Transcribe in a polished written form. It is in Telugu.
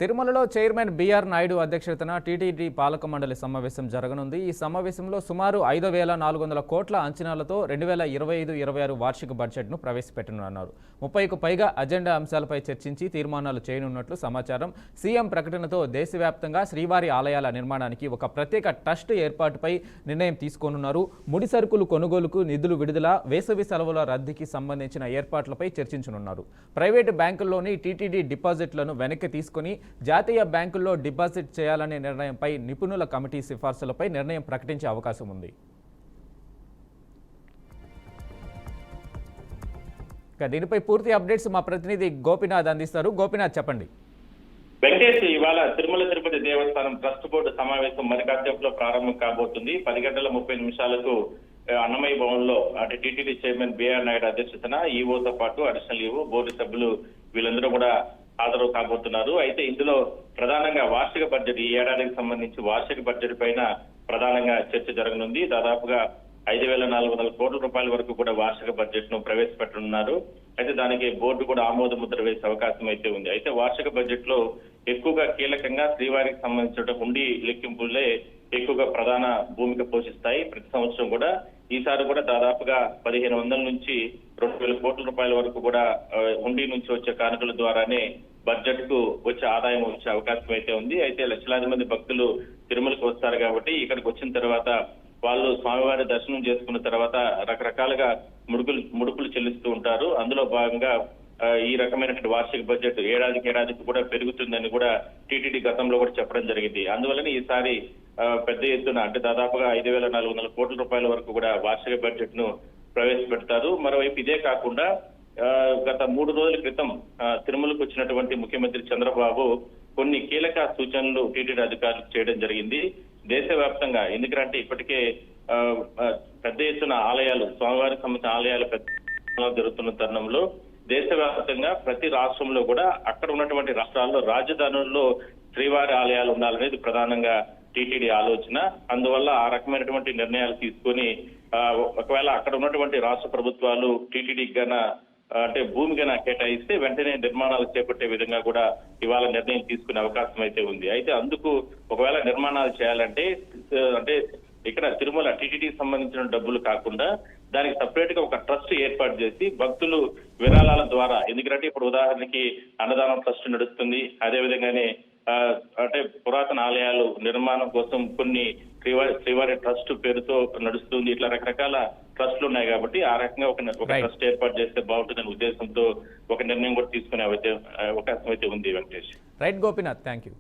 తిరుమలలో చైర్మన్ బిఆర్ నాయుడు అధ్యక్షతన టీటీడీ పాలక మండలి సమావేశం జరగనుంది. ఈ సమావేశంలో సుమారు 5,400 కోట్ల అంచనాలతో 2025-26 వార్షిక బడ్జెట్ను ప్రవేశపెట్టనున్నారు. 30కు పైగా అజెండా అంశాలపై చర్చించి తీర్మానాలు చేయనున్నట్లు సమాచారం. సీఎం ప్రకటనతో దేశవ్యాప్తంగా శ్రీవారి ఆలయాల నిర్మాణానికి ఒక ప్రత్యేక ట్రస్ట్ ఏర్పాటుపై నిర్ణయం తీసుకోనున్నారు. ముడి సరుకులు కొనుగోలుకు నిధులు విడుదల, వేసవి సెలవుల రద్దీకి సంబంధించిన ఏర్పాట్లపై చర్చించనున్నారు. ప్రైవేటు బ్యాంకుల్లోని టీటీడీ డిపాజిట్లను వెనక్కి తీసుకుని జాతీయ బ్యాంకుల్లో డిపాజిట్ చేయాలనే నిర్ణయంపై నిపుణుల కమిటీ సిఫార్సులపై నిర్ణయం ప్రకటించే అవకాశం ఉంది. దీనిపై పూర్తి అప్డేట్స్ మా ప్రతినిధి గోపినాథ్ అందిస్తారు. గోపినాథ్, చెప్పండి. వెంకటేష్, ఇవాళ తిరుమల తిరుపతి దేవస్థానం ట్రస్ట్ బోర్డు సమావేశం మరి కాసేపులో ప్రారంభం కాబోతుంది. 10:30 అన్నమయ్య భవన్ లో అంటే టీటీడీ చైర్మన్ బిఆర్ నాయుడు అధ్యక్షతన ఈఓతో పాటు అడిషనల్ ఈఓ, బోర్డు సభ్యులు వీళ్ళందరూ కూడా హాజరు కాబోతున్నారు. అయితే ఇందులో ప్రధానంగా వార్షిక బడ్జెట్, ఈ ఏడాదికి సంబంధించి వార్షిక బడ్జెట్ పైన ప్రధానంగా చర్చ జరగనుంది. దాదాపుగా 5,400 కోట్ల రూపాయల వరకు కూడా వార్షిక బడ్జెట్ ను ప్రవేశపెట్టనున్నారు. అయితే దానికి బోర్డు కూడా ఆమోద ముద్ర వేసే అవకాశం అయితే ఉంది. అయితే వార్షిక బడ్జెట్ లో ఎక్కువగా కీలకంగా శ్రీవారికి సంబంధించిన హుండీ లెక్కింపులే ఎక్కువగా ప్రధాన భూమిక పోషిస్తాయి. ప్రతి సంవత్సరం కూడా ఈసారి కూడా దాదాపుగా 1,500 నుంచి 2,000 కోట్ల రూపాయల వరకు కూడా హుండీ నుంచి వచ్చే కానుకల ద్వారానే బడ్జెట్ కు వచ్చే ఆదాయం వచ్చే అవకాశం అయితే ఉంది. అయితే లక్షలాది మంది భక్తులు తిరుమలకు వస్తారు కాబట్టి ఇక్కడికి వచ్చిన తర్వాత వాళ్ళు స్వామివారి దర్శనం చేసుకున్న తర్వాత రకరకాలుగా ముడుపులు చెల్లిస్తూ ఉంటారు. అందులో భాగంగా ఈ రకమైనటువంటి వార్షిక బడ్జెట్ ఏడాదికి కూడా పెరుగుతుందని కూడా టీటీడీ గతంలో కూడా చెప్పడం జరిగింది. అందువలన ఈసారి పెద్ద ఎత్తున అంటే దాదాపుగా 5,400 కోట్ల రూపాయల వరకు కూడా వార్షిక బడ్జెట్ ను ప్రవేశపెడతారు. మరోవైపు ఇదే కాకుండా గత 3 రోజుల క్రితం తిరుమలకు వచ్చినటువంటి ముఖ్యమంత్రి చంద్రబాబు కొన్ని కీలక సూచనలు టీటీడీ అధికారులకు చేయడం జరిగింది. దేశవ్యాప్తంగా ఎందుకంటే ఇప్పటికే పెద్ద ఎత్తున ఆలయాలు, స్వామివారికి సంబంధించిన ఆలయాలు పెద్ద జరుగుతున్న తరుణంలో దేశవ్యాప్తంగా ప్రతి రాష్ట్రంలో కూడా అక్కడ ఉన్నటువంటి రాష్ట్రాల్లో రాజధానుల్లో శ్రీవారి ఆలయాలు ఉండాలనేది ప్రధానంగా టీటీడీ ఆలోచన. అందువల్ల ఆ రకమైనటువంటి నిర్ణయాలు తీసుకొని ఒకవేళ అక్కడ ఉన్నటువంటి రాష్ట్ర ప్రభుత్వాలు టీటీడీ అంటే భూమి గన కేటాయిస్తే వెంటనే నిర్మాణాలు చేపట్టే విధంగా కూడా ఇవాళ నిర్ణయం తీసుకునే అవకాశం అయితే ఉంది. అయితే అందుకు ఒకవేళ నిర్మాణాలు చేయాలంటే అంటే ఇక్కడ తిరుమల టీటీడీకి సంబంధించిన డబ్బులు కాకుండా దానికి సపరేట్ గా ఒక ట్రస్ట్ ఏర్పాటు చేసి భక్తులు విరాళాల ద్వారా, ఎందుకంటే ఇప్పుడు ఉదాహరణకి అన్నదానం ట్రస్ట్ నడుస్తుంది, అదే విధంగానే అంటే పురాతన ఆలయాలు నిర్మాణం కోసం కొన్ని శ్రీవారి ట్రస్ట్ పేరుతో నడుస్తుంది. ఇట్లా రకరకాల ట్రస్టులు ఉన్నాయి కాబట్టి ఆ రకంగా ఒక ట్రస్ట్ ఏర్పాటు చేస్తే బాగుంటుందనే ఉద్దేశంతో ఒక నిర్ణయం కూడా తీసుకునే అవకాశం అయితే ఉంది. Venkatesh. Right Gopinath, thank you.